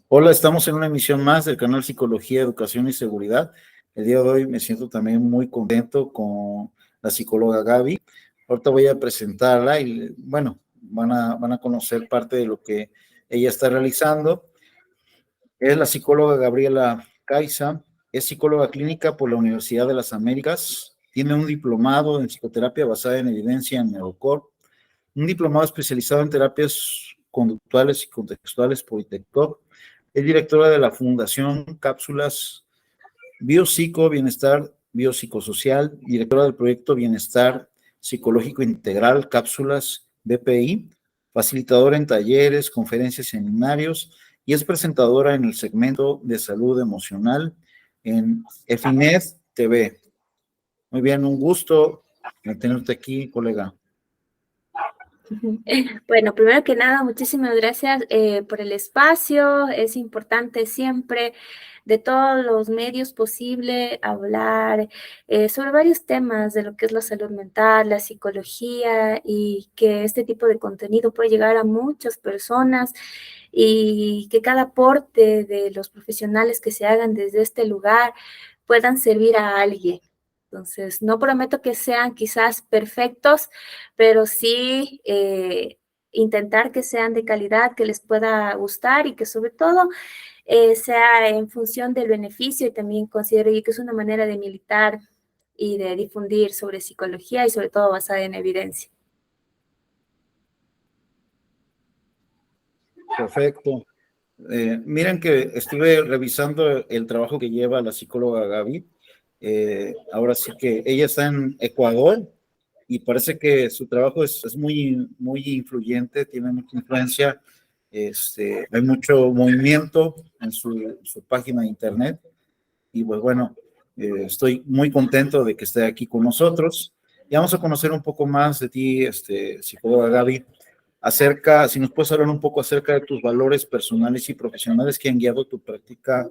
Hola, estamos en una emisión más del canal Psicología, Educación y Seguridad. El día de hoy me siento también muy contento con la psicóloga Gaby. Ahorita voy a presentarla y, bueno, van a conocer parte de lo que ella está realizando. Es la psicóloga Gabriela Caiza, es psicóloga clínica por la Universidad de las Américas, tiene un diplomado en psicoterapia basada en evidencia en Neurocorp, un diplomado especializado en terapias conductuales y contextuales por ITECTOC. Es directora de la Fundación Cápsulas Biopsico, Bienestar Biopsicosocial, directora del proyecto Bienestar Psicológico Integral, Cápsulas BPI, facilitadora en talleres, conferencias y seminarios, y es presentadora en el segmento de salud emocional en EFINED TV. Muy bien, un gusto tenerte aquí, colega. Bueno, primero que nada, muchísimas gracias por el espacio. Es importante siempre de todos los medios posible hablar sobre varios temas de lo que es la salud mental, la psicología y que este tipo de contenido puede llegar a muchas personas y que cada aporte de los profesionales que se hagan desde este lugar puedan servir a alguien. Entonces, no prometo que sean quizás perfectos, pero sí intentar que sean de calidad, que les pueda gustar y que sobre todo sea en función del beneficio y también considero yo que es una manera de militar y de difundir sobre psicología y sobre todo basada en evidencia. Perfecto. Miren que estuve revisando el trabajo que lleva la psicóloga Gaby. Ahora sí que ella está en Ecuador y parece que su trabajo es muy, muy influyente, tiene mucha influencia. Hay mucho movimiento en su página de internet y pues bueno, estoy muy contento de que esté aquí con nosotros y vamos a conocer un poco más de ti, psicóloga Gaby, si nos puedes hablar un poco acerca de tus valores personales y profesionales que han guiado tu práctica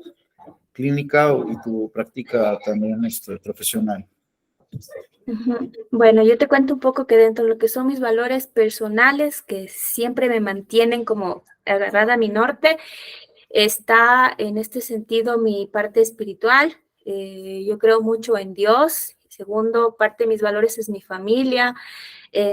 clínica y tu práctica también profesional. Bueno, yo te cuento un poco que dentro de lo que son mis valores personales, que siempre me mantienen como agarrada a mi norte, está en este sentido mi parte espiritual. Yo creo mucho en Dios. Segundo, parte de mis valores es mi familia,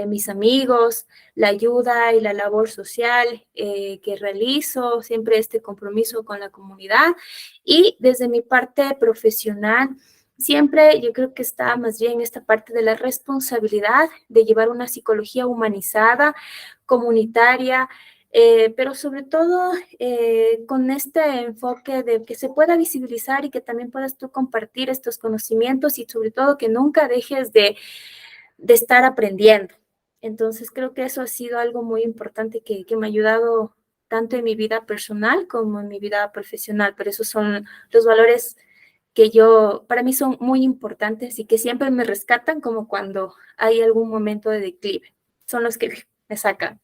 mis amigos, la ayuda y la labor social que realizo, siempre este compromiso con la comunidad. Y desde mi parte profesional, siempre yo creo que está más bien esta parte de la responsabilidad de llevar una psicología humanizada, comunitaria, pero sobre todo con este enfoque de que se pueda visibilizar y que también puedas tú compartir estos conocimientos y sobre todo que nunca dejes de estar aprendiendo. Entonces creo que eso ha sido algo muy importante que me ha ayudado tanto en mi vida personal como en mi vida profesional, pero esos son los valores que para mí son muy importantes y que siempre me rescatan como cuando hay algún momento de declive. Son los que me sacan.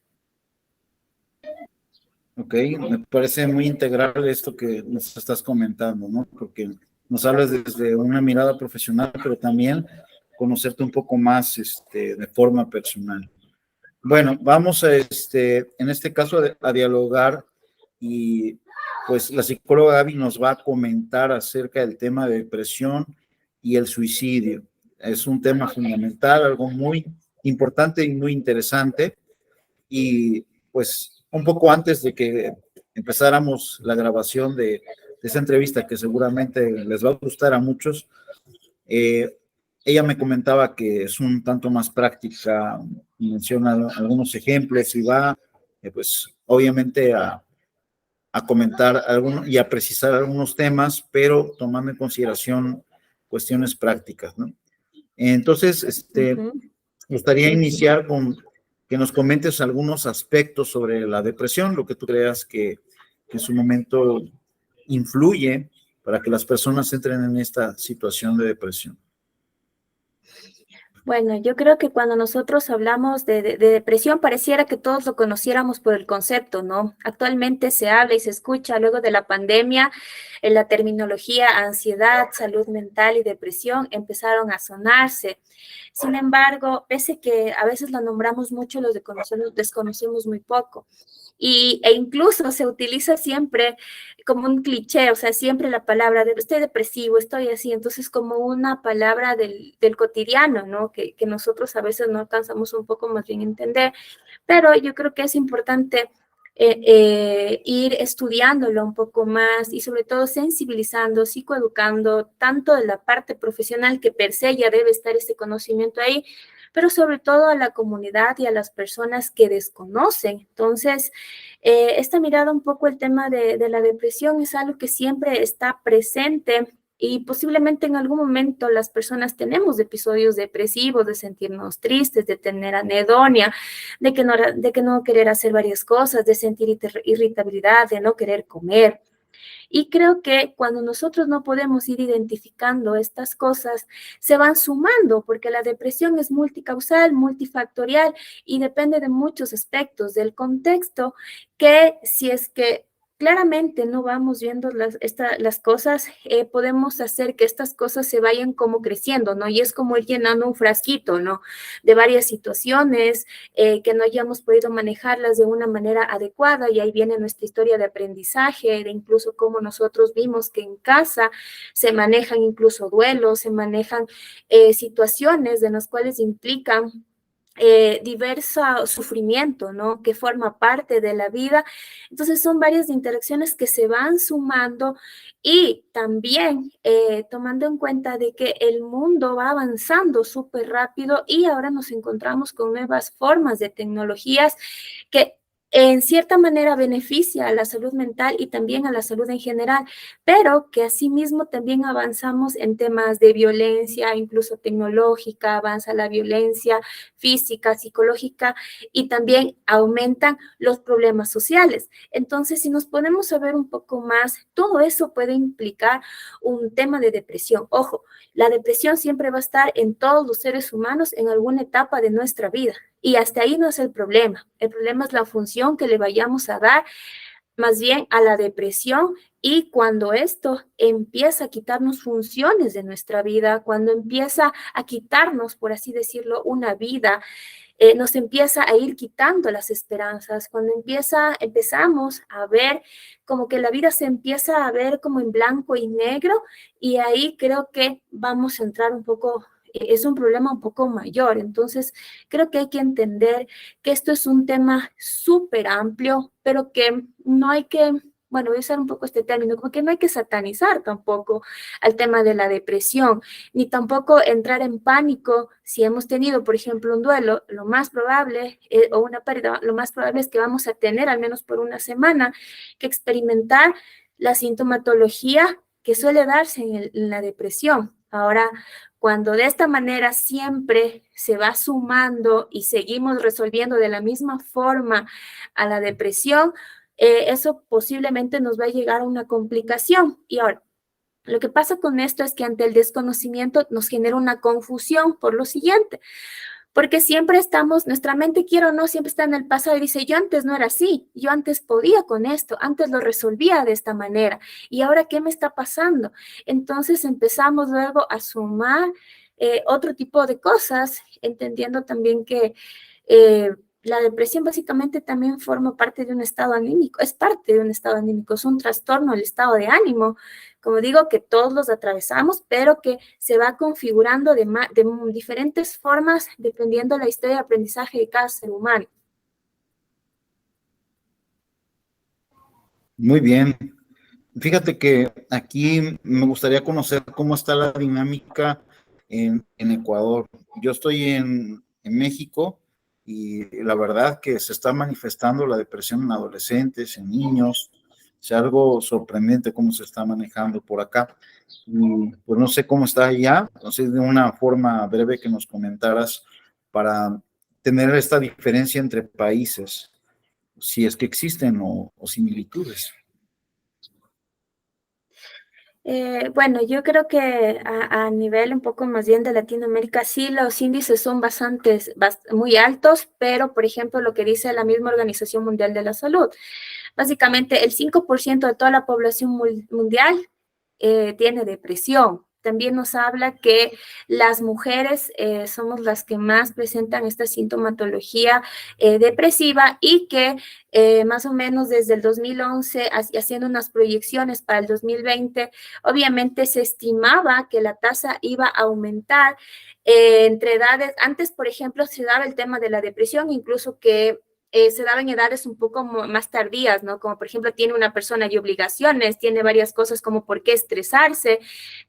Ok, me parece muy integral esto que nos estás comentando, ¿no? Porque nos hablas desde una mirada profesional, pero también conocerte un poco más de forma personal. Bueno, vamos en este caso a dialogar y pues la psicóloga Gaby nos va a comentar acerca del tema de depresión y el suicidio. Es un tema fundamental, algo muy importante y muy interesante. Y pues un poco antes de que empezáramos la grabación de esa entrevista que seguramente les va a gustar a muchos, ella me comentaba que es un tanto más práctica, menciona algunos ejemplos y va, pues obviamente a comentar y a precisar algunos temas, pero tomando en consideración cuestiones prácticas, ¿no? Entonces, me gustaría iniciar con que nos comentes algunos aspectos sobre la depresión, lo que tú creas que en su momento influye para que las personas entren en esta situación de depresión. Bueno, yo creo que cuando nosotros hablamos de depresión, pareciera que todos lo conociéramos por el concepto, ¿no? Actualmente se habla y se escucha luego de la pandemia, en la terminología ansiedad, salud mental y depresión empezaron a sonarse. Sin embargo, pese que a veces lo nombramos mucho, los desconocemos muy poco. e incluso se utiliza siempre como un cliché, o sea, siempre la palabra de estoy depresivo, estoy así, entonces como una palabra del cotidiano, ¿no? Que nosotros a veces no alcanzamos un poco más bien a entender, pero yo creo que es importante ir estudiándolo un poco más y sobre todo sensibilizando, psicoeducando, tanto de la parte profesional que per se ya debe estar este conocimiento ahí, pero sobre todo a la comunidad y a las personas que desconocen. Entonces, esta mirada un poco el tema de la depresión es algo que siempre está presente y posiblemente en algún momento las personas tenemos episodios depresivos, de sentirnos tristes, de tener anedonia, de que no querer hacer varias cosas, de sentir irritabilidad, de no querer comer. Y creo que cuando nosotros no podemos ir identificando estas cosas, se van sumando, porque la depresión es multicausal, multifactorial y depende de muchos aspectos del contexto, que si es que claramente no vamos viendo las cosas, podemos hacer que estas cosas se vayan como creciendo, ¿no? Y es como ir llenando un frasquito, ¿no? De varias situaciones, que no hayamos podido manejarlas de una manera adecuada, y ahí viene nuestra historia de aprendizaje, de incluso cómo nosotros vimos que en casa se manejan incluso duelos, se manejan situaciones de las cuales implican diverso sufrimiento, ¿no? Que forma parte de la vida. Entonces son varias interacciones que se van sumando y también tomando en cuenta de que el mundo va avanzando súper rápido y ahora nos encontramos con nuevas formas de tecnologías que en cierta manera beneficia a la salud mental y también a la salud en general, pero que asimismo también avanzamos en temas de violencia, incluso tecnológica, avanza la violencia física, psicológica, y también aumentan los problemas sociales. Entonces, si nos ponemos a ver un poco más, todo eso puede implicar un tema de depresión. Ojo, la depresión siempre va a estar en todos los seres humanos en alguna etapa de nuestra vida. Y hasta ahí no es el problema. El problema es la función que le vayamos a dar más bien a la depresión, y cuando esto empieza a quitarnos funciones de nuestra vida, cuando empieza a quitarnos, por así decirlo, una vida, nos empieza a ir quitando las esperanzas, cuando empezamos a ver como que la vida se empieza a ver como en blanco y negro, y ahí creo que vamos a entrar un poco, es un problema un poco mayor. Entonces, creo que hay que entender que esto es un tema súper amplio, pero que no hay que, bueno, voy a usar un poco este término, como que no hay que satanizar tampoco al tema de la depresión, ni tampoco entrar en pánico si hemos tenido, por ejemplo, un duelo. Lo más probable, o una pérdida, lo más probable es que vamos a tener, al menos por una semana, que experimentar la sintomatología que suele darse en la depresión. Ahora, cuando de esta manera siempre se va sumando y seguimos resolviendo de la misma forma a la depresión, eso posiblemente nos va a llegar a una complicación. Y ahora, lo que pasa con esto es que ante el desconocimiento nos genera una confusión por lo siguiente, porque siempre estamos, nuestra mente, quiero o no, siempre está en el pasado y dice, yo antes no era así, yo antes podía con esto, antes lo resolvía de esta manera, y ahora, ¿qué me está pasando? Entonces empezamos luego a sumar otro tipo de cosas, entendiendo también que la depresión básicamente también forma parte de un estado anímico, es parte de un estado anímico, es un trastorno del estado de ánimo, como digo, que todos los atravesamos, pero que se va configurando de diferentes formas dependiendo de la historia de aprendizaje de cada ser humano. Muy bien. Fíjate que aquí me gustaría conocer cómo está la dinámica en Ecuador. Yo estoy en México y la verdad que se está manifestando la depresión en adolescentes, en niños. Es algo sorprendente cómo se está manejando por acá. Y pues no sé cómo está allá. Entonces, de una forma breve que nos comentaras para tener esta diferencia entre países, si es que existen o similitudes. Bueno, yo creo que a nivel un poco más bien de Latinoamérica, sí, los índices son muy altos, pero por ejemplo, lo que dice la misma Organización Mundial de la Salud, básicamente el 5% de toda la población mundial tiene depresión. también nos habla que las mujeres somos las que más presentan esta sintomatología depresiva y que más o menos desde el 2011, haciendo unas proyecciones para el 2020, obviamente se estimaba que la tasa iba a aumentar entre edades. Antes, por ejemplo, se daba el tema de la depresión, incluso que se daba en edades un poco más tardías, ¿no? Como por ejemplo tiene una persona y obligaciones, tiene varias cosas como por qué estresarse,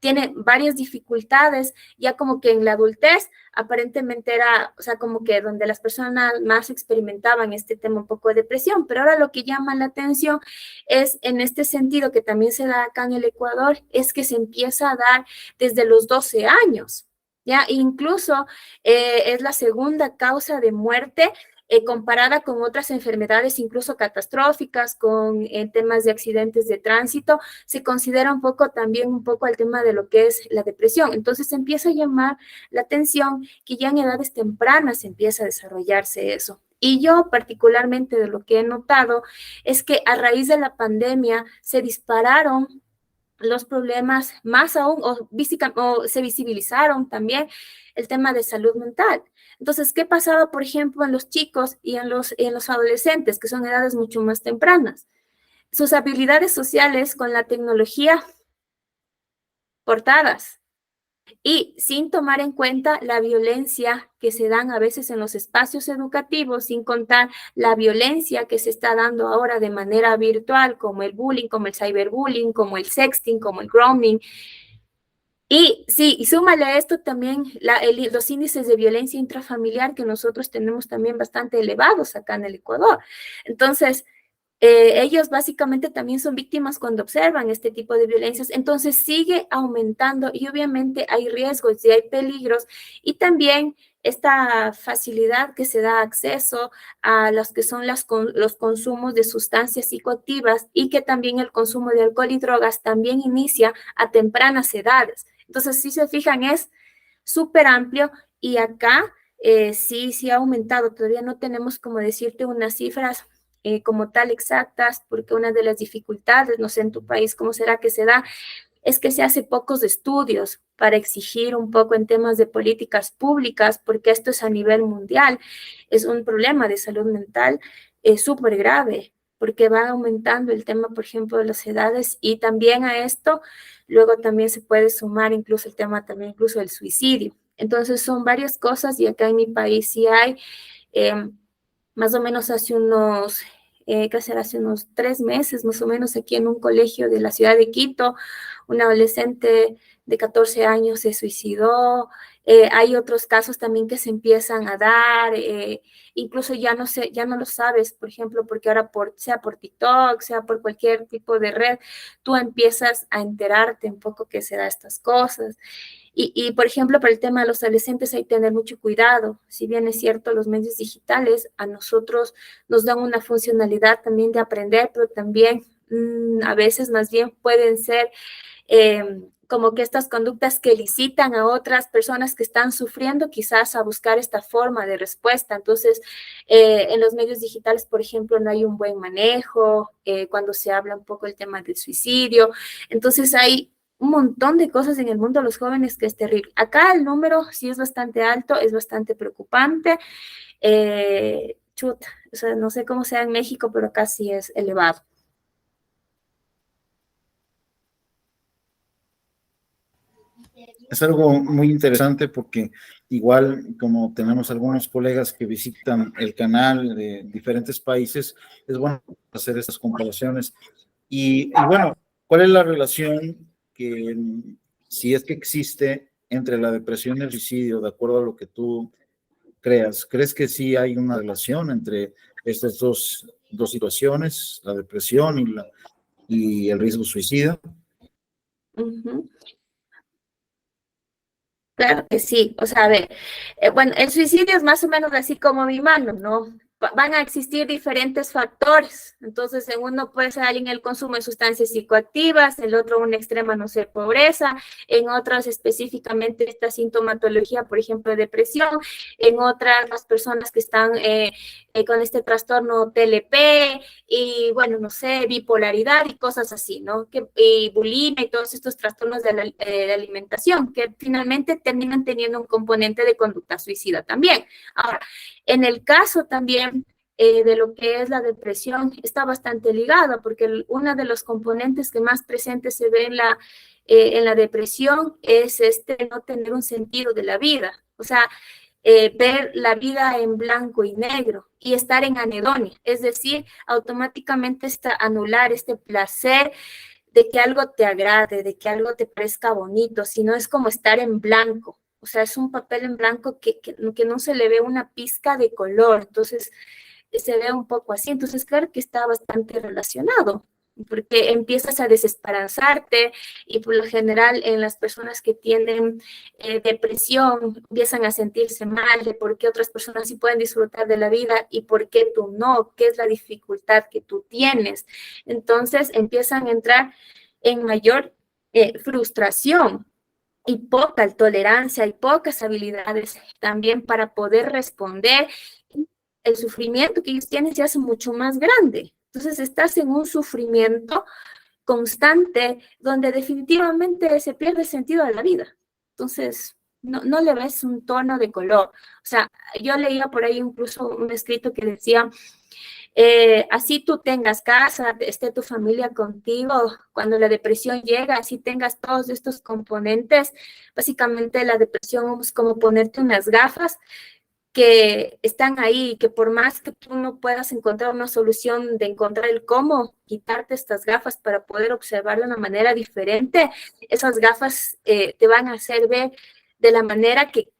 tiene varias dificultades, ya como que en la adultez aparentemente era, o sea, como que donde las personas más experimentaban este tema un poco de depresión, pero ahora lo que llama la atención es en este sentido que también se da acá en el Ecuador, es que se empieza a dar desde los 12 años. ¿Ya? Incluso es la segunda causa de muerte comparada con otras enfermedades, incluso catastróficas, con temas de accidentes de tránsito, se considera un poco también un poco el tema de lo que es la depresión. Entonces se empieza a llamar la atención que ya en edades tempranas empieza a desarrollarse eso. Y yo particularmente de lo que he notado es que a raíz de la pandemia se dispararon los problemas más aún, o se visibilizaron también el tema de salud mental. Entonces, ¿qué pasaba, por ejemplo, en los chicos y en los adolescentes, que son edades mucho más tempranas? Sus habilidades sociales con la tecnología cortadas, y sin tomar en cuenta la violencia que se dan a veces en los espacios educativos, sin contar la violencia que se está dando ahora de manera virtual, como el bullying, como el cyberbullying, como el sexting, como el grooming. Y sí, y súmale a esto también los índices de violencia intrafamiliar que nosotros tenemos también bastante elevados acá en el Ecuador. Entonces, ellos básicamente también son víctimas cuando observan este tipo de violencias, entonces sigue aumentando y obviamente hay riesgos y hay peligros y también esta facilidad que se da acceso a los que son los consumos de sustancias psicoactivas y que también el consumo de alcohol y drogas también inicia a tempranas edades. Entonces, si se fijan, es súper amplio y acá sí ha aumentado. Todavía no tenemos como decirte unas cifras como tal exactas, porque una de las dificultades, no sé en tu país cómo será que se da, es que se hace pocos estudios para exigir un poco en temas de políticas públicas, porque esto es a nivel mundial, es un problema de salud mental súper grave, porque va aumentando el tema, por ejemplo, de las edades y también a esto, luego también se puede sumar incluso el tema también incluso del suicidio. Entonces son varias cosas y acá en mi país sí hay, más o menos hace unos 3 meses, más o menos aquí en un colegio de la ciudad de Quito, un adolescente de 14 años se suicidó. Hay otros casos también que se empiezan a dar, incluso ya no sé, ya no lo sabes, por ejemplo, porque ahora sea por TikTok, sea por cualquier tipo de red, tú empiezas a enterarte un poco que se da estas cosas. Por ejemplo, para el tema de los adolescentes hay que tener mucho cuidado. Si bien es cierto, los medios digitales a nosotros nos dan una funcionalidad también de aprender, pero también a veces más bien pueden ser como que estas conductas que elicitan a otras personas que están sufriendo quizás a buscar esta forma de respuesta. Entonces, en los medios digitales, por ejemplo, no hay un buen manejo, cuando se habla un poco del tema del suicidio. Entonces, hay un montón de cosas en el mundo de los jóvenes que es terrible. Acá el número sí es bastante alto, es bastante preocupante. Chuta, o sea, no sé cómo sea en México, pero acá sí es elevado. Es algo muy interesante porque igual como tenemos algunos colegas que visitan el canal de diferentes países, es bueno hacer estas comparaciones. Y bueno, ¿cuál es la relación que, si es que existe, entre la depresión y el suicidio, de acuerdo a lo que tú creas? ¿Crees que sí hay una relación entre estas dos situaciones, la depresión y el riesgo suicida? Uh-huh. Claro que sí, o sea, a ver, bueno, el suicidio es más o menos así como mi mano, ¿no? van a existir diferentes factores. Entonces, en uno puede ser alguien el consumo de sustancias psicoactivas, el otro una extrema, no sé, pobreza, en otras específicamente esta sintomatología, por ejemplo, depresión, en otras las personas que están con este trastorno TLP y, bueno, no sé, bipolaridad y cosas así, ¿no? Y bulimia y todos estos trastornos de alimentación que finalmente terminan teniendo un componente de conducta suicida también. Ahora, en el caso también de lo que es la depresión, está bastante ligada, porque uno de los componentes que más presente se ve en la depresión es este no tener un sentido de la vida, o sea, ver la vida en blanco y negro y estar en anedonia, es decir, automáticamente anular este placer de que algo te agrade, de que algo te parezca bonito, sino es como estar en blanco. O sea, es un papel en blanco que no se le ve una pizca de color, entonces se ve un poco así. Entonces, claro que está bastante relacionado, porque empiezas a desesperanzarte y por lo general en las personas que tienen depresión empiezan a sentirse mal de por qué otras personas sí pueden disfrutar de la vida y por qué tú no, qué es la dificultad que tú tienes. Entonces empiezan a entrar en mayor frustración y poca tolerancia y pocas habilidades también para poder responder. El sufrimiento que ellos tienen se hace mucho más grande. Entonces estás en un sufrimiento constante donde definitivamente se pierde el sentido de la vida. Entonces, no le ves un tono de color. O sea, yo leía por ahí incluso un escrito que decía, así tú tengas casa, esté tu familia contigo, cuando la depresión llega, así tengas todos estos componentes, básicamente la depresión es como ponerte unas gafas que están ahí, que por más que tú no puedas encontrar una solución de encontrar el cómo quitarte estas gafas para poder observar de una manera diferente, esas gafas te van a hacer ver de la manera que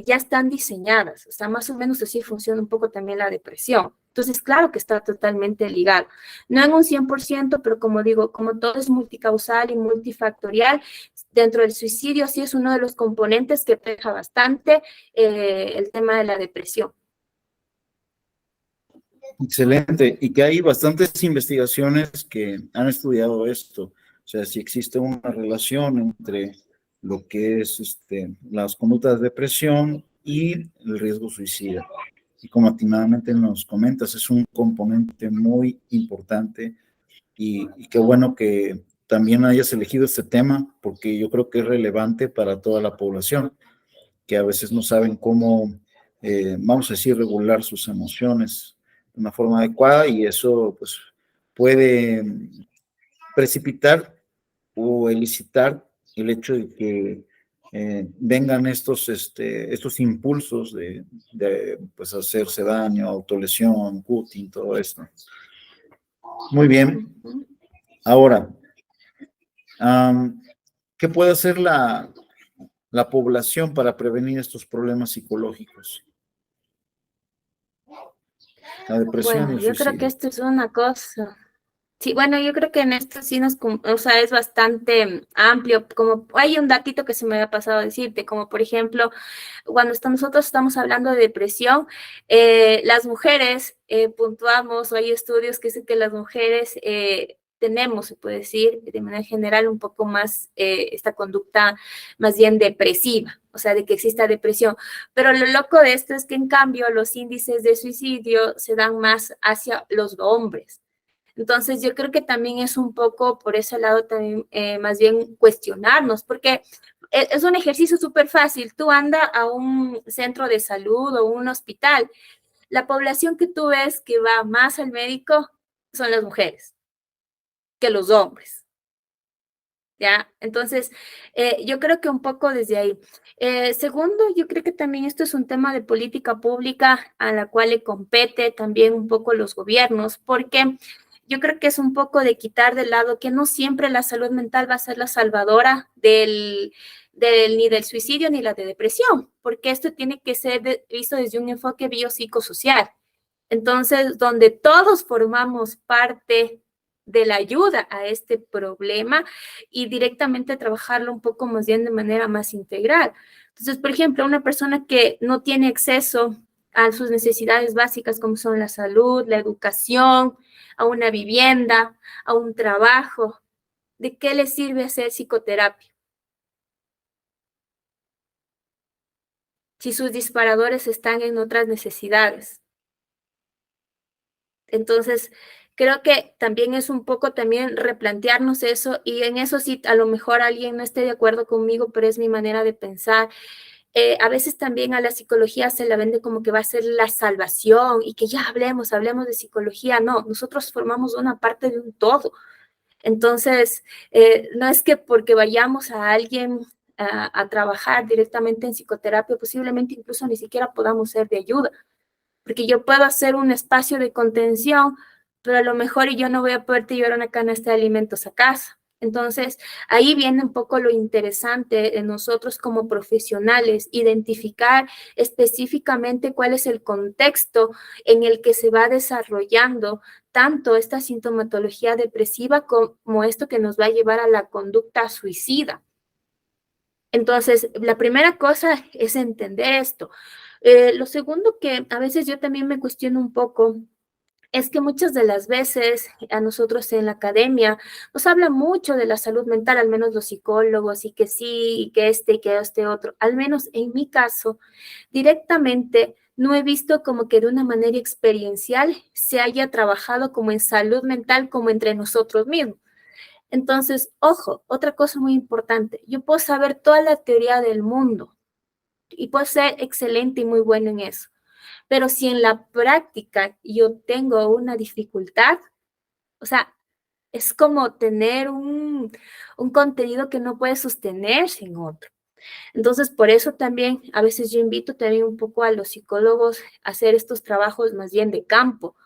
ya están diseñadas. O sea, más o menos así funciona un poco también la depresión. Entonces, claro que está totalmente ligado. No en un 100%, pero como digo, como todo es multicausal y multifactorial, dentro del suicidio sí es uno de los componentes que deja bastante el tema de la depresión. Excelente. Y que hay bastantes investigaciones que han estudiado esto. O sea, si existe una relación entre lo que es las conductas de depresión y el riesgo suicida. Y como atinadamente nos comentas, es un componente muy importante y qué bueno que también hayas elegido este tema porque yo creo que es relevante para toda la población, que a veces no saben cómo, vamos a decir, regular sus emociones de una forma adecuada y eso pues puede precipitar o elicitar el hecho de que vengan estos impulsos de pues hacerse daño, autolesión, cutting, todo esto. Muy bien. Ahora, ¿qué puede hacer la población para prevenir estos problemas psicológicos? La depresión y Bueno, el yo creo que suicidio. esto es una cosa. Sí, bueno, yo creo que en esto sí o sea, es bastante amplio. Como hay un datito que se me había pasado a decirte, como por ejemplo, cuando nosotros estamos hablando de depresión, las mujeres puntuamos, o hay estudios que dicen que las mujeres tenemos, se puede decir, de manera general, un poco más esta conducta más bien depresiva, o sea, de que exista depresión. Pero lo loco de esto es que en cambio los índices de suicidio se dan más hacia los hombres. Entonces, yo creo que también es un poco por ese lado también más bien cuestionarnos, porque es un ejercicio súper fácil. Tú andas a un centro de salud o un hospital, la población que tú ves que va más al médico son las mujeres que los hombres, ¿ya? Entonces, yo creo que un poco desde ahí. Segundo, yo creo que también esto es un tema de política pública a la cual le compete también un poco los gobiernos, porque yo creo que es un poco de quitar de lado que no siempre la salud mental va a ser la salvadora ni del suicidio ni la de depresión, porque esto tiene que ser visto desde un enfoque biopsicosocial. Entonces, donde todos formamos parte de la ayuda a este problema y directamente trabajarlo un poco más bien de manera más integral. Entonces, por ejemplo, una persona que no tiene acceso a sus necesidades básicas como son la salud, la educación, a una vivienda, a un trabajo. ¿De qué le sirve hacer psicoterapia si sus disparadores están en otras necesidades? Entonces, creo que también es un poco también replantearnos eso, y en eso sí, a lo mejor alguien no esté de acuerdo conmigo, pero es mi manera de pensar. A veces también a la psicología se la vende como que va a ser la salvación y que ya hablemos de psicología. No, nosotros formamos una parte de un todo. Entonces, no es que porque vayamos a alguien a trabajar directamente en psicoterapia, posiblemente incluso ni siquiera podamos ser de ayuda, porque yo puedo hacer un espacio de contención, pero a lo mejor yo no voy a poderte llevar una canasta de alimentos a casa. Entonces, ahí viene un poco lo interesante de nosotros como profesionales, identificar específicamente cuál es el contexto en el que se va desarrollando tanto esta sintomatología depresiva como esto que nos va a llevar a la conducta suicida. Entonces, la primera cosa es entender esto. Lo segundo que a veces yo también me cuestiono un poco es que muchas de las veces a nosotros en la academia nos habla mucho de la salud mental, al menos los psicólogos, y que sí, y que este otro. Al menos en mi caso, directamente no he visto como que de una manera experiencial se haya trabajado como en salud mental, como entre nosotros mismos. Entonces, ojo, otra cosa muy importante, yo puedo saber toda la teoría del mundo y puedo ser excelente y muy bueno en eso, pero si en la práctica yo tengo una dificultad, o sea, es como tener un contenido que no puede sostenerse en otro. Entonces, por eso también a veces yo invito también un poco a los psicólogos a hacer estos trabajos más bien de campo.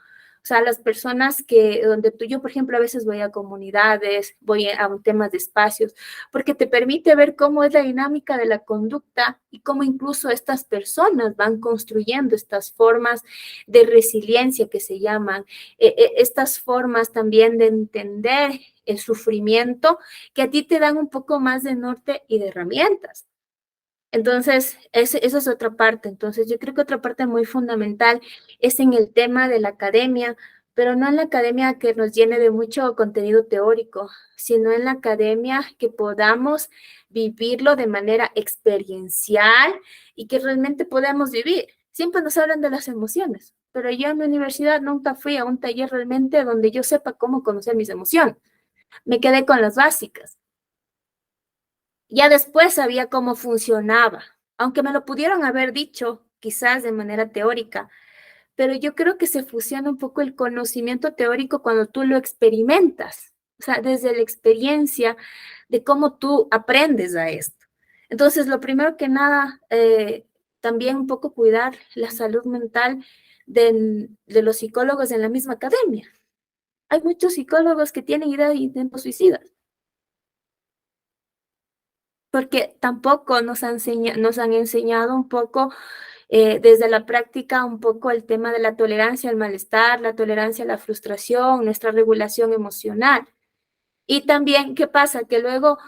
O sea, las personas que, donde tú, yo por ejemplo, a veces voy a comunidades, voy a temas de espacios, porque te permite ver cómo es la dinámica de la conducta y cómo incluso estas personas van construyendo estas formas de resiliencia que se llaman, estas formas también de entender el sufrimiento que a ti te dan un poco más de norte y de herramientas. Entonces, esa es otra parte. Entonces, yo creo que otra parte muy fundamental es en el tema de la academia, pero no en la academia que nos llene de mucho contenido teórico, sino en la academia que podamos vivirlo de manera experiencial y que realmente podamos vivir. Siempre nos hablan de las emociones, pero yo en mi universidad nunca fui a un taller realmente donde yo sepa cómo conocer mis emociones. Me quedé con las básicas. Ya después sabía cómo funcionaba, aunque me lo pudieron haber dicho quizás de manera teórica, pero yo creo que se fusiona un poco el conocimiento teórico cuando tú lo experimentas, o sea, desde la experiencia de cómo tú aprendes a esto. Entonces, lo primero que nada, también un poco cuidar la salud mental de los psicólogos en la misma academia. Hay muchos psicólogos que tienen ideas de intentos suicidas, porque tampoco nos han enseñado un poco desde la práctica un poco el tema de la tolerancia al malestar, la tolerancia a la frustración, nuestra regulación emocional. Y también, ¿qué pasa? Que luego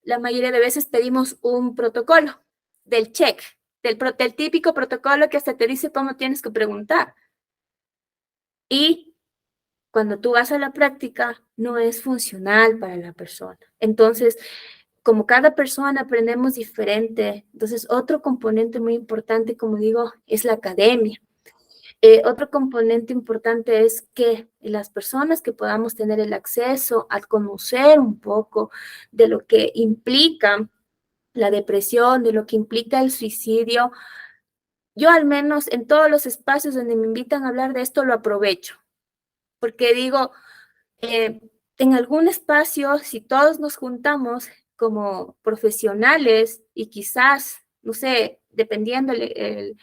la mayoría de veces pedimos un protocolo del check, del típico protocolo que hasta te dice cómo tienes que preguntar. Y cuando tú vas a la práctica, no es funcional para la persona. Entonces, como cada persona aprendemos diferente, entonces otro componente muy importante, como digo, es la academia. Otro componente importante es que las personas que podamos tener el acceso a conocer un poco de lo que implica la depresión, de lo que implica el suicidio, yo al menos en todos los espacios donde me invitan a hablar de esto lo aprovecho, porque digo, eh, en algún espacio, si todos nos juntamos como profesionales y quizás, no sé, dependiendo al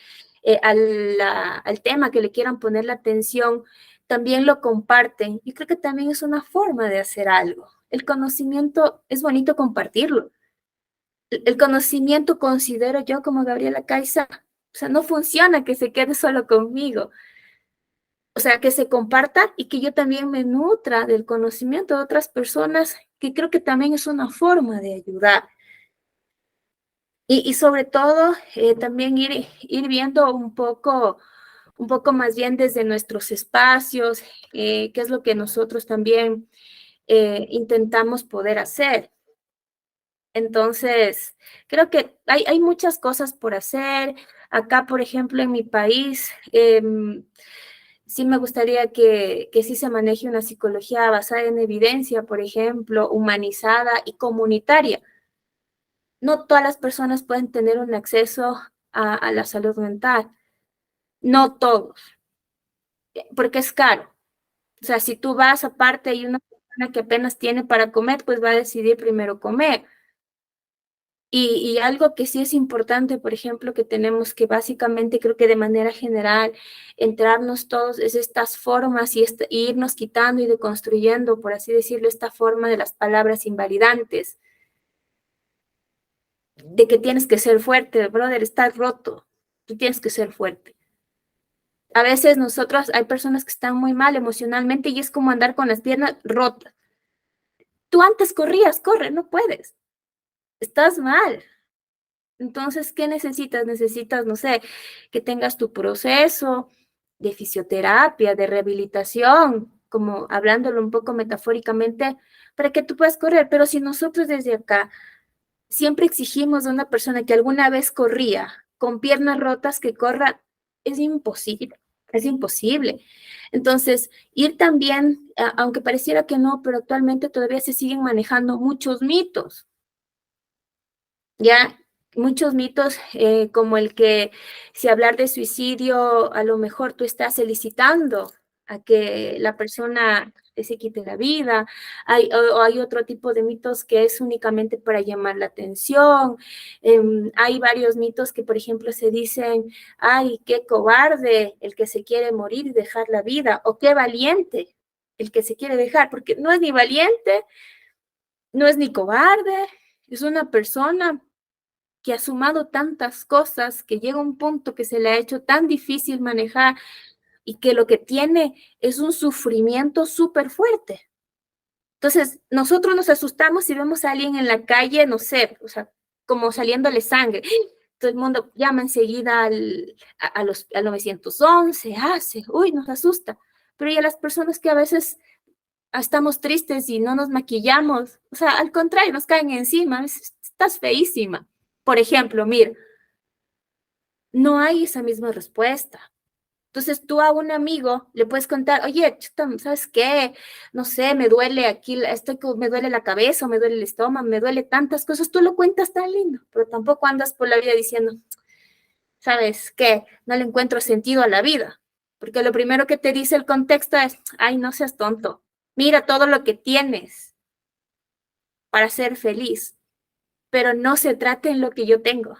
tema que le quieran poner la atención, también lo comparten. Yo creo que también es una forma de hacer algo. El conocimiento es bonito compartirlo. El conocimiento considero yo como Gabriela Caiza, o sea, no funciona que se quede solo conmigo. O sea, que se comparta y que yo también me nutra del conocimiento de otras personas, que creo que también es una forma de ayudar. Y sobre todo, también ir viendo un poco un poco más bien desde nuestros espacios, qué es lo que nosotros también intentamos poder hacer. Entonces, creo que hay muchas cosas por hacer. Acá, por ejemplo, en mi país, sí me gustaría que sí se maneje una psicología basada en evidencia, por ejemplo, humanizada y comunitaria. No todas las personas pueden tener un acceso a la salud mental, no todos, porque es caro. O sea, si tú vas aparte y una persona que apenas tiene para comer, pues va a decidir primero comer. Y algo que sí es importante, por ejemplo, que tenemos que básicamente, creo que de manera general, entrarnos todos, es estas formas y irnos quitando y deconstruyendo, por así decirlo, esta forma de las palabras invalidantes, de que tienes que ser fuerte, brother, estás roto, tú tienes que ser fuerte. A veces nosotros, hay personas que están muy mal emocionalmente y es como andar con las piernas rotas. Tú antes corrías, corre, no puedes, estás mal. Entonces, ¿qué necesitas? Necesitas, no sé, que tengas tu proceso de fisioterapia, de rehabilitación, como hablándolo un poco metafóricamente, para que tú puedas correr. Pero si nosotros desde acá siempre exigimos a una persona que alguna vez corría con piernas rotas que corra, es imposible, es imposible. Entonces, ir también, aunque pareciera que no, pero actualmente todavía se siguen manejando muchos mitos. Ya, muchos mitos como el que si hablar de suicidio, a lo mejor tú estás solicitando a que la persona se quite la vida. O hay otro tipo de mitos que es únicamente para llamar la atención. Hay varios mitos que, por ejemplo, se dicen, ay, qué cobarde el que se quiere morir y dejar la vida, o qué valiente el que se quiere dejar, porque no es ni valiente, no es ni cobarde, es una persona que ha sumado tantas cosas, que llega a un punto que se le ha hecho tan difícil manejar y que lo que tiene es un sufrimiento súper fuerte. Entonces, nosotros nos asustamos si vemos a alguien en la calle, no sé, o sea, como saliéndole sangre. Todo el mundo llama enseguida al 911, hace, uy, nos asusta. Pero y a las personas que a veces estamos tristes y no nos maquillamos, o sea, al contrario, nos caen encima, estás feísima. Por ejemplo, mira, no hay esa misma respuesta. Entonces tú a un amigo le puedes contar, oye, chuta, ¿sabes qué? No sé, me duele aquí, me duele la cabeza, me duele el estómago, me duele tantas cosas. Tú lo cuentas tan lindo, pero tampoco andas por la vida diciendo, ¿sabes qué? No le encuentro sentido a la vida. Porque lo primero que te dice el contexto es, ay, no seas tonto. Mira todo lo que tienes para ser feliz. Pero no se trata en lo que yo tengo,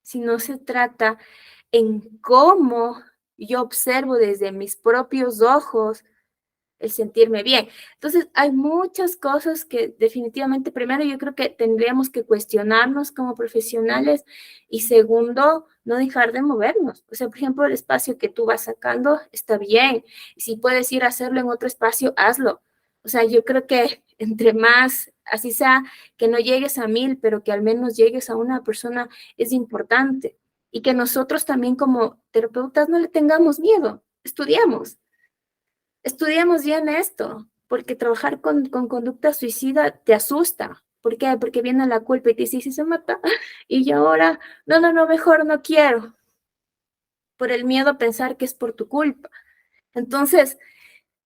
sino se trata en cómo yo observo desde mis propios ojos el sentirme bien. Entonces, hay muchas cosas que definitivamente, primero, yo creo que tendríamos que cuestionarnos como profesionales y segundo, no dejar de movernos. O sea, por ejemplo, el espacio que tú vas sacando está bien. Si puedes ir a hacerlo en otro espacio, hazlo. O sea, yo creo que entre más, así sea, que no llegues a 1000, pero que al menos llegues a una persona es importante. Y que nosotros también como terapeutas no le tengamos miedo, estudiamos bien esto, porque trabajar con conducta suicida te asusta. ¿Por qué? Porque viene la culpa y te dice, ¿y si se mata? Y yo ahora, no, mejor no quiero, por el miedo a pensar que es por tu culpa. Entonces,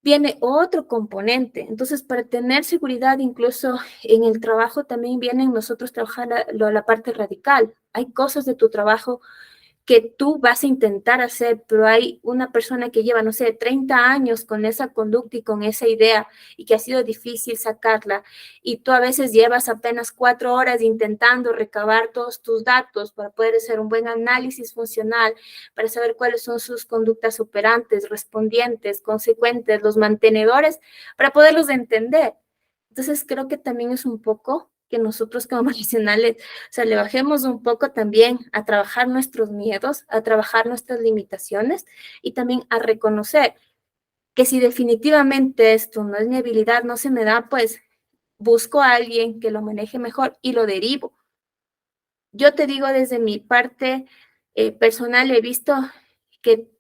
viene otro componente. Entonces, para tener seguridad, incluso en el trabajo, también vienen nosotros trabajar la parte radical. Hay cosas de tu trabajo que tú vas a intentar hacer, pero hay una persona que lleva, no sé, 30 años con esa conducta y con esa idea y que ha sido difícil sacarla y tú a veces llevas apenas 4 horas intentando recabar todos tus datos para poder hacer un buen análisis funcional, para saber cuáles son sus conductas operantes, respondientes, consecuentes, los mantenedores, para poderlos entender. Entonces creo que también es un poco que nosotros como profesionales, o sea, le bajemos un poco también a trabajar nuestros miedos, a trabajar nuestras limitaciones y también a reconocer que si definitivamente esto no es mi habilidad, no se me da, pues busco a alguien que lo maneje mejor y lo derivo. Yo te digo desde mi parte personal, he visto que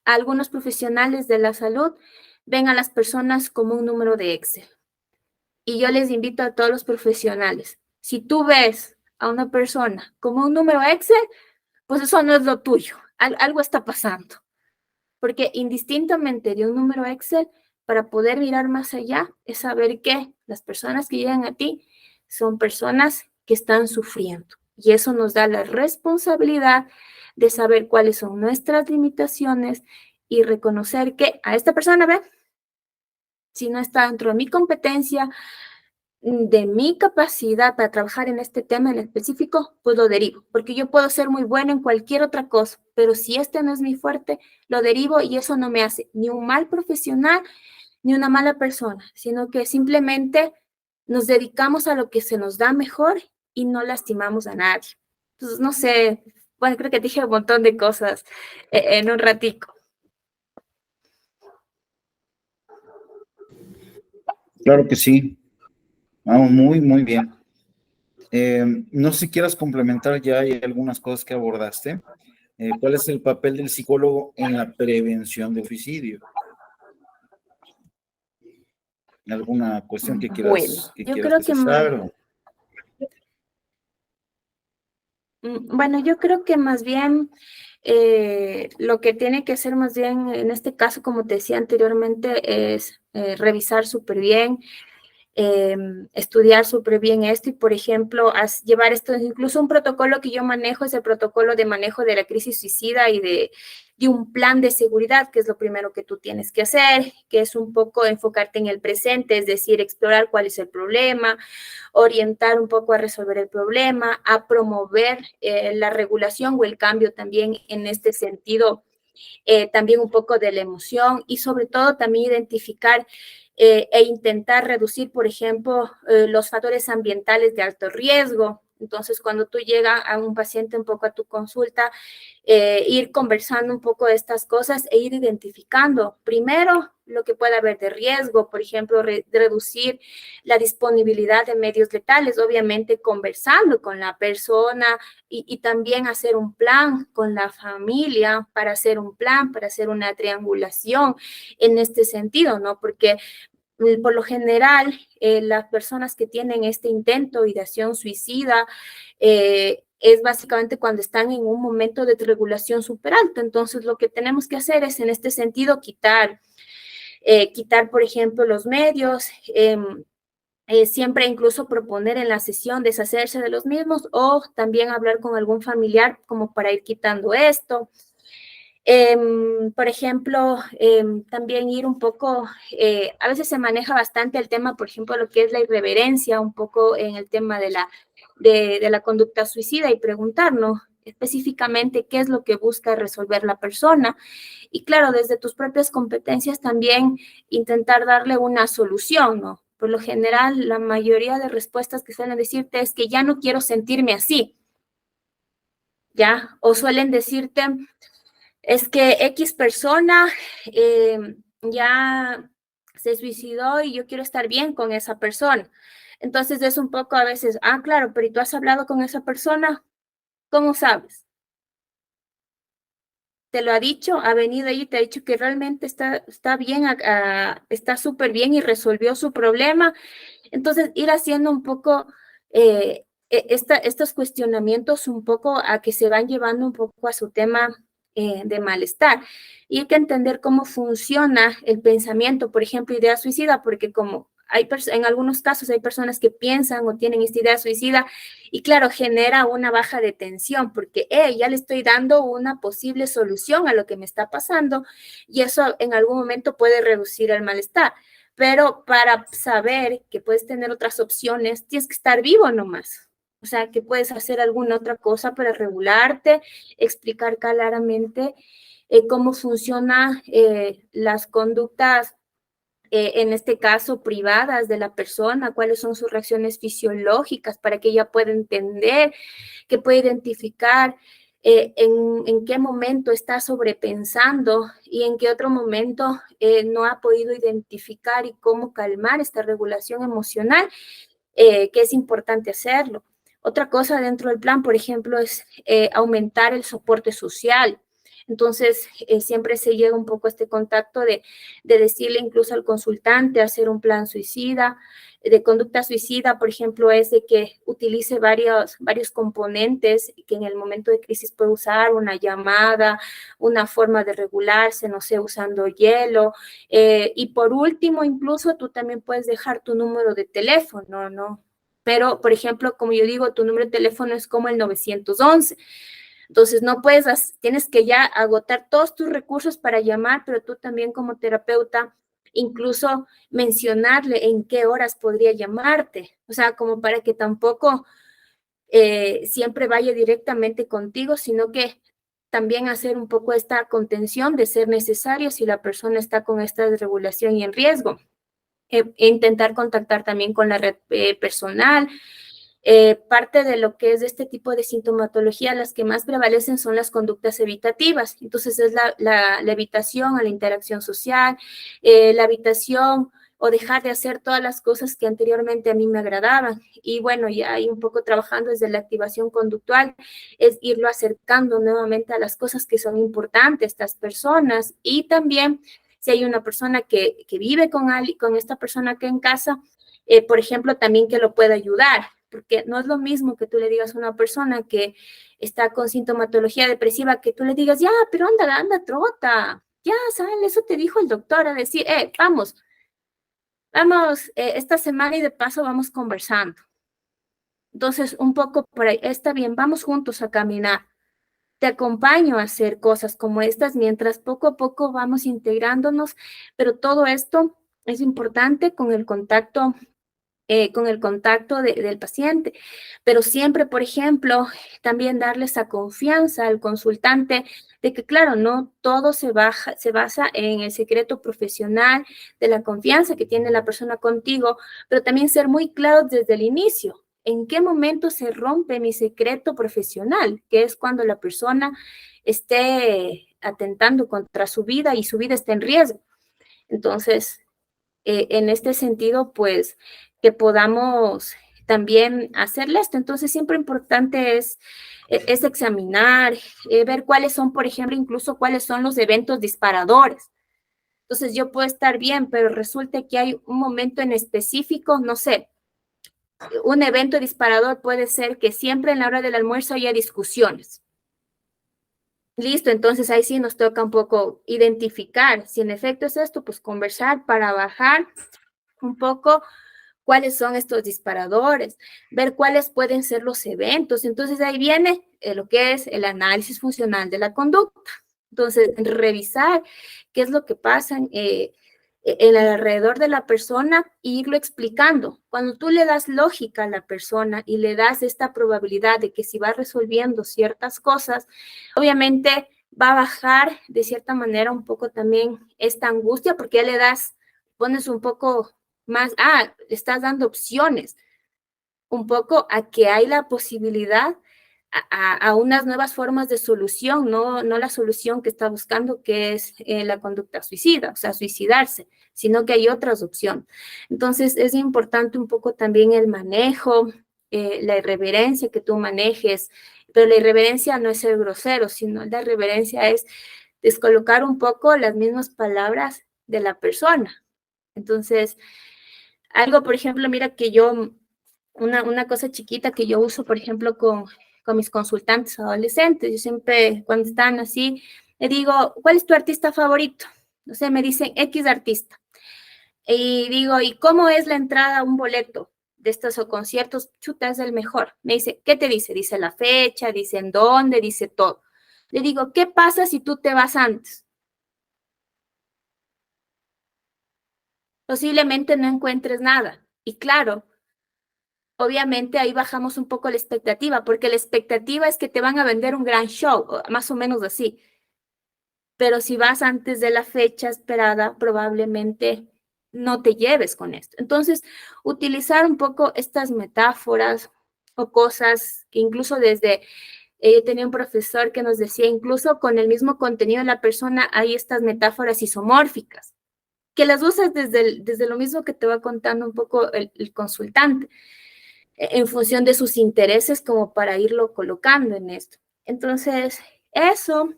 algunos profesionales de la salud ven a las personas como un número de Excel. Y yo les invito a todos los profesionales, si tú ves a una persona como un número Excel, pues eso no es lo tuyo, algo está pasando. Porque indistintamente de un número Excel, para poder mirar más allá, es saber que las personas que llegan a ti son personas que están sufriendo. Y eso nos da la responsabilidad de saber cuáles son nuestras limitaciones y reconocer que a esta persona, ve, si no está dentro de mi competencia, de mi capacidad para trabajar en este tema en específico, pues lo derivo, porque yo puedo ser muy buena en cualquier otra cosa, pero si este no es mi fuerte, lo derivo y eso no me hace ni un mal profesional ni una mala persona, sino que simplemente nos dedicamos a lo que se nos da mejor y no lastimamos a nadie. Entonces, no sé, bueno, creo que dije un montón de cosas en un ratico. Claro que sí. Vamos, muy, muy bien. No sé si quieras complementar, ya hay algunas cosas que abordaste. ¿Cuál es el papel del psicólogo en la prevención de suicidio? ¿Alguna cuestión que Bueno, que yo quieras creo que precisar? Bueno, yo creo que más bien lo que tiene que hacer más bien en este caso, como te decía anteriormente, es revisar súper bien, estudiar súper bien esto y, por ejemplo, llevar esto, incluso un protocolo que yo manejo es el protocolo de manejo de la crisis suicida y de un plan de seguridad, que es lo primero que tú tienes que hacer, que es un poco enfocarte en el presente, es decir, explorar cuál es el problema, orientar un poco a resolver el problema, a promover la regulación o el cambio también en este sentido, también un poco de la emoción y sobre todo también identificar e intentar reducir, por ejemplo, los factores ambientales de alto riesgo. Entonces, cuando tú llegas a un paciente un poco a tu consulta, ir conversando un poco de estas cosas e ir identificando primero lo que puede haber de riesgo, por ejemplo, reducir la disponibilidad de medios letales, obviamente conversando con la persona y también hacer un plan con la familia para hacer un plan, para hacer una triangulación en este sentido, ¿no? Porque por lo general, las personas que tienen este intento de ideación suicida es básicamente cuando están en un momento de regulación súper alto. Entonces, lo que tenemos que hacer es, en este sentido, quitar, por ejemplo, los medios, siempre incluso proponer en la sesión deshacerse de los mismos o también hablar con algún familiar como para ir quitando esto. Por ejemplo, también ir un poco, a veces se maneja bastante el tema, por ejemplo, lo que es la irreverencia, un poco en el tema de la conducta suicida y preguntarnos específicamente qué es lo que busca resolver la persona. Y claro, desde tus propias competencias también intentar darle una solución, ¿no? Por lo general, la mayoría de respuestas que suelen decirte es que ya no quiero sentirme así, ¿ya? O suelen decirte, es que X persona ya se suicidó y yo quiero estar bien con esa persona. Entonces es un poco a veces, claro, pero ¿y tú has hablado con esa persona? ¿Cómo sabes? ¿Te lo ha dicho? ¿Ha venido ahí y te ha dicho que realmente está bien, está súper bien y resolvió su problema? Entonces, ir haciendo un poco estos cuestionamientos un poco a que se van llevando un poco a su tema de malestar. Y hay que entender cómo funciona el pensamiento, por ejemplo, idea suicida, porque como en algunos casos hay personas que piensan o tienen esta idea suicida y claro, genera una baja de tensión porque ya le estoy dando una posible solución a lo que me está pasando y eso en algún momento puede reducir el malestar. Pero para saber que puedes tener otras opciones, tienes que estar vivo nomás. O sea, que puedes hacer alguna otra cosa para regularte, explicar claramente cómo funcionan las conductas, en este caso privadas de la persona, cuáles son sus reacciones fisiológicas para que ella pueda entender, que pueda identificar en qué momento está sobrepensando y en qué otro momento no ha podido identificar y cómo calmar esta regulación emocional, que es importante hacerlo. Otra cosa dentro del plan, por ejemplo, es aumentar el soporte social. Entonces, siempre se llega un poco a este contacto de decirle incluso al consultante hacer un plan suicida, de conducta suicida, por ejemplo, es de que utilice varios componentes que en el momento de crisis puede usar, una llamada, una forma de regularse, no sé, usando hielo. Y por último, incluso tú también puedes dejar tu número de teléfono, ¿no? Pero, por ejemplo, como yo digo, tu número de teléfono es como el 911. Entonces, no puedes, tienes que ya agotar todos tus recursos para llamar, pero tú también como terapeuta, incluso mencionarle en qué horas podría llamarte, o sea, como para que tampoco siempre vaya directamente contigo, sino que también hacer un poco esta contención de ser necesario si la persona está con esta desregulación y en riesgo. Intentar contactar también con la red personal. Parte de lo que es este tipo de sintomatología, las que más prevalecen son las conductas evitativas. Entonces, es la evitación a la interacción social, la evitación o dejar de hacer todas las cosas que anteriormente a mí me agradaban. Y bueno, ya hay un poco trabajando desde la activación conductual, es irlo acercando nuevamente a las cosas que son importantes, estas personas. Y también, si hay una persona que vive con esta persona que en casa, por ejemplo, también que lo pueda ayudar, porque no es lo mismo que tú le digas a una persona que está con sintomatología depresiva, que tú le digas, ya, pero anda, trota, ya, ¿saben? Eso te dijo el doctor, a decir, vamos, esta semana y de paso vamos conversando. Entonces, un poco por ahí, está bien, vamos juntos a caminar. Te acompaño a hacer cosas como estas mientras poco a poco vamos integrándonos, pero todo esto es importante con el contacto del paciente, pero siempre, por ejemplo, también darle esa confianza al consultante de que, claro, no todo se basa en el secreto profesional de la confianza que tiene la persona contigo, pero también ser muy claro desde el inicio. ¿En qué momento se rompe mi secreto profesional? Que es cuando la persona esté atentando contra su vida y su vida está en riesgo. Entonces, en este sentido, pues, que podamos también hacerle esto. Entonces, siempre importante es examinar, ver cuáles son, por ejemplo, incluso cuáles son los eventos disparadores. Entonces, yo puedo estar bien, pero resulta que hay un momento en específico, no sé, un evento disparador puede ser que siempre en la hora del almuerzo haya discusiones. Listo, entonces ahí sí nos toca un poco identificar si en efecto es esto, pues conversar para bajar un poco cuáles son estos disparadores, ver cuáles pueden ser los eventos. Entonces ahí viene lo que es el análisis funcional de la conducta. Entonces, revisar qué es lo que pasa en el alrededor de la persona e irlo explicando. Cuando tú le das lógica a la persona y le das esta probabilidad de que si va resolviendo ciertas cosas, obviamente va a bajar de cierta manera un poco también esta angustia porque ya le das, pones un poco más, le estás dando opciones un poco a que hay la posibilidad a unas nuevas formas de solución, no la solución que está buscando, que es la conducta suicida, o sea, suicidarse, sino que hay otras opciones. Entonces, es importante un poco también el manejo, la irreverencia que tú manejes, pero la irreverencia no es ser grosero, sino la irreverencia es descolocar un poco las mismas palabras de la persona. Entonces, algo, por ejemplo, mira que yo, una cosa chiquita que yo uso, por ejemplo, con mis consultantes adolescentes, yo siempre, cuando están así, le digo, ¿cuál es tu artista favorito? No sé, me dicen X artista. Y digo, ¿y cómo es la entrada a un boleto de estos o conciertos? Chuta, es el mejor. Me dice, ¿qué te dice? Dice la fecha, dice en dónde, dice todo. Le digo, ¿qué pasa si tú te vas antes? Posiblemente no encuentres nada. Y claro, obviamente ahí bajamos un poco la expectativa, porque la expectativa es que te van a vender un gran show, más o menos así. Pero si vas antes de la fecha esperada, probablemente no te lleves con esto. Entonces, utilizar un poco estas metáforas o cosas que incluso desde, yo tenía un profesor que nos decía, incluso con el mismo contenido de la persona hay estas metáforas isomórficas, que las usas desde lo mismo que te va contando un poco el consultante en función de sus intereses como para irlo colocando en esto. Entonces, eso,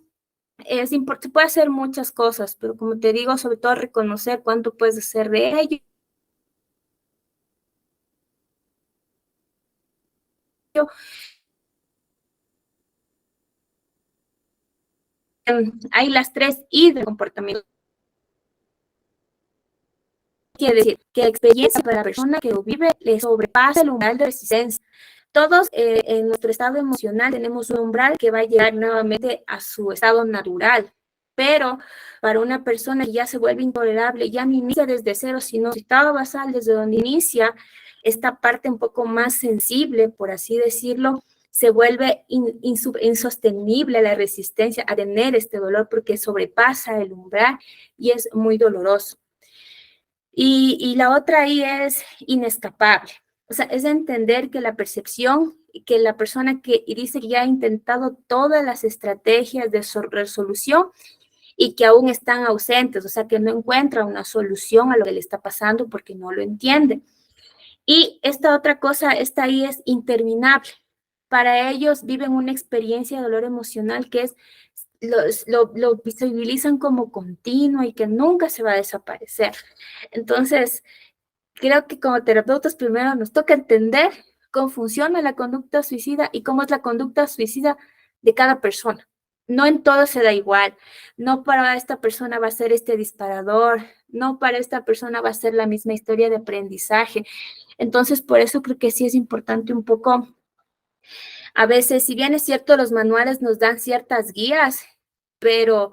Se puede hacer muchas cosas, pero como te digo, sobre todo reconocer cuánto puedes hacer de ello. Hay las 3 I del comportamiento. Quiere decir que la experiencia para la persona que lo vive le sobrepasa el umbral de resistencia. Todos en nuestro estado emocional tenemos un umbral que va a llegar nuevamente a su estado natural, pero para una persona que ya se vuelve intolerable, ya no inicia desde cero, sino su estado basal desde donde inicia esta parte un poco más sensible, por así decirlo, se vuelve insostenible la resistencia a tener este dolor porque sobrepasa el umbral y es muy doloroso. Y la otra ahí es inescapable. O sea, es entender que la percepción, que la persona que dice que ya ha intentado todas las estrategias de resolución y que aún están ausentes, o sea, que no encuentra una solución a lo que le está pasando porque no lo entiende. Y esta otra cosa, esta ahí es interminable. Para ellos viven una experiencia de dolor emocional que es, lo visibilizan como continuo y que nunca se va a desaparecer. Entonces, creo que como terapeutas primero nos toca entender cómo funciona la conducta suicida y cómo es la conducta suicida de cada persona. No en todo se da igual. No para esta persona va a ser este disparador, no para esta persona va a ser la misma historia de aprendizaje. Entonces, por eso creo que sí es importante un poco, a veces, si bien es cierto, los manuales nos dan ciertas guías, pero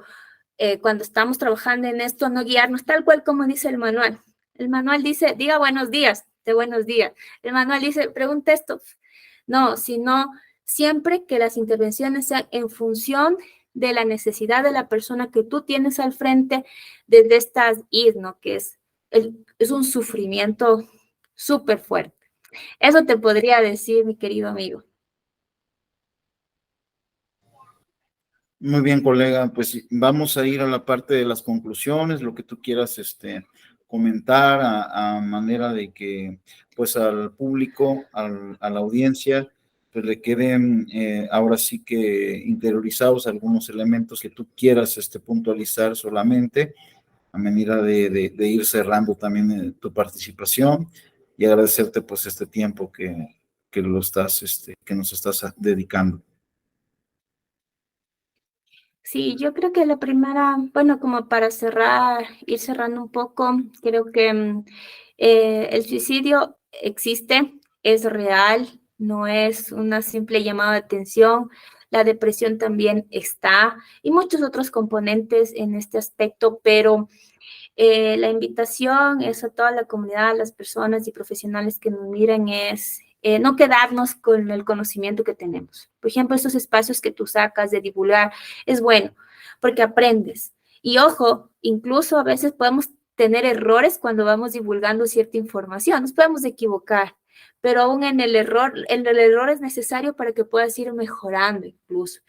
cuando estamos trabajando en esto, no guiarnos tal cual como dice el manual. El manual dice, diga buenos días, de buenos días. El manual dice, pregunta esto. No, sino siempre que las intervenciones sean en función de la necesidad de la persona que tú tienes al frente desde estas id, ¿no? Que es un sufrimiento súper fuerte. Eso te podría decir, mi querido amigo. Muy bien, colega, pues vamos a ir a la parte de las conclusiones, lo que tú quieras comentar a manera de que pues al público, a la audiencia, pues le queden ahora sí que interiorizados algunos elementos que tú quieras puntualizar solamente a manera de ir cerrando también tu participación y agradecerte pues este tiempo que lo estás, que nos estás dedicando. Sí, yo creo que la primera, bueno, como para cerrar, ir cerrando un poco, creo que el suicidio existe, es real, no es una simple llamada de atención. La depresión también está y muchos otros componentes en este aspecto, pero la invitación es a toda la comunidad, a las personas y profesionales que nos miren, es no quedarnos con el conocimiento que tenemos. Por ejemplo, estos espacios que tú sacas de divulgar es bueno porque aprendes. Y ojo, incluso a veces podemos tener errores cuando vamos divulgando cierta información, nos podemos equivocar, pero aún en el error es necesario para que puedas ir mejorando incluso.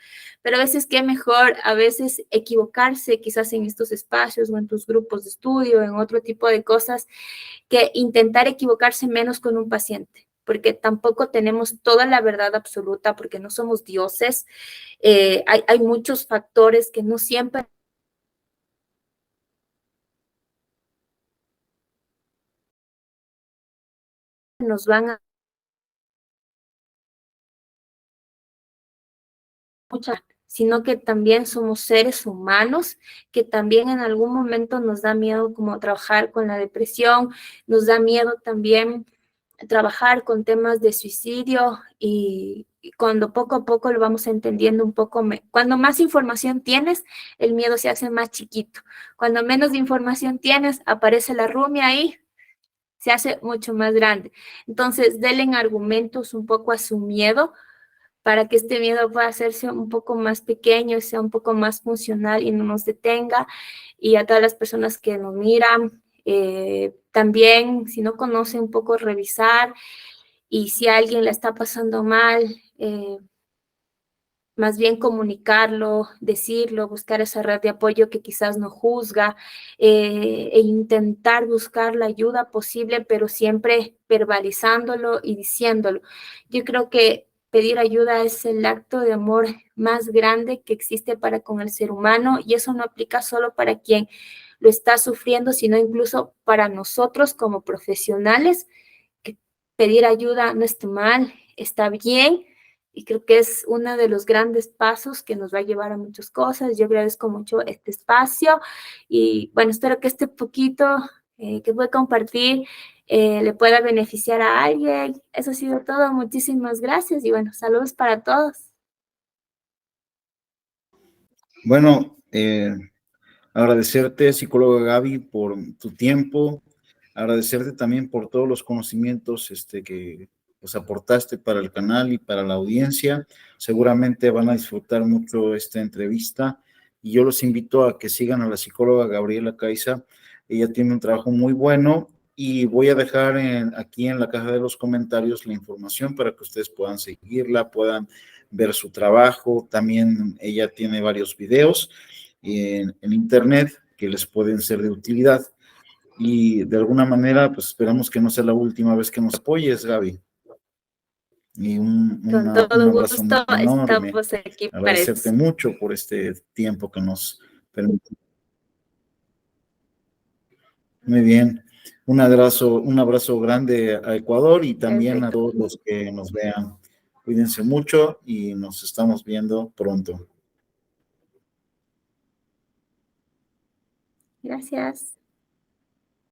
Pero a veces qué mejor, a veces equivocarse quizás en estos espacios o en tus grupos de estudio, en otro tipo de cosas, que intentar equivocarse menos con un paciente, porque tampoco tenemos toda la verdad absoluta, porque no somos dioses. Hay muchos factores que no siempre nos van a mucha, sino que también somos seres humanos, que también en algún momento nos da miedo como trabajar con la depresión, nos da miedo también trabajar con temas de suicidio y cuando poco a poco lo vamos entendiendo un poco, cuando más información tienes, el miedo se hace más chiquito. Cuando menos información tienes, aparece la rumia ahí, se hace mucho más grande. Entonces, denle argumentos un poco a su miedo para que este miedo pueda hacerse un poco más pequeño, sea un poco más funcional y no nos detenga. Y a todas las personas que nos miran, también, si no conocen, un poco revisar. Y si a alguien le está pasando mal, más bien comunicarlo, decirlo, buscar esa red de apoyo que quizás no juzga, e intentar buscar la ayuda posible, pero siempre verbalizándolo y diciéndolo. Yo creo que pedir ayuda es el acto de amor más grande que existe para con el ser humano, y eso no aplica solo para quien lo está sufriendo, sino incluso para nosotros como profesionales, que pedir ayuda no está mal, está bien, y creo que es uno de los grandes pasos que nos va a llevar a muchas cosas. Yo agradezco mucho este espacio y bueno, espero que este poquito que voy a compartir le pueda beneficiar a alguien. Eso ha sido todo. Muchísimas gracias y bueno, saludos para todos. Bueno, agradecerte, psicóloga Gaby, por tu tiempo, agradecerte también por todos los conocimientos que pues, aportaste para el canal y para la audiencia. Seguramente van a disfrutar mucho esta entrevista y yo los invito a que sigan a la psicóloga Gabriela Caiza. Ella tiene un trabajo muy bueno y voy a dejar aquí en la caja de los comentarios la información para que ustedes puedan seguirla, puedan ver su trabajo. También ella tiene varios videos en internet que les pueden ser de utilidad. Y de alguna manera, pues esperamos que no sea la última vez que nos apoyes, Gaby. Y Con un todo abrazo gusto, enorme. estamos aquí para Agradecerte eso. mucho por este tiempo que nos permite. Muy bien. Un abrazo grande a Ecuador y también a Perfecto. todos los que nos vean. Cuídense mucho y nos estamos viendo pronto. Gracias.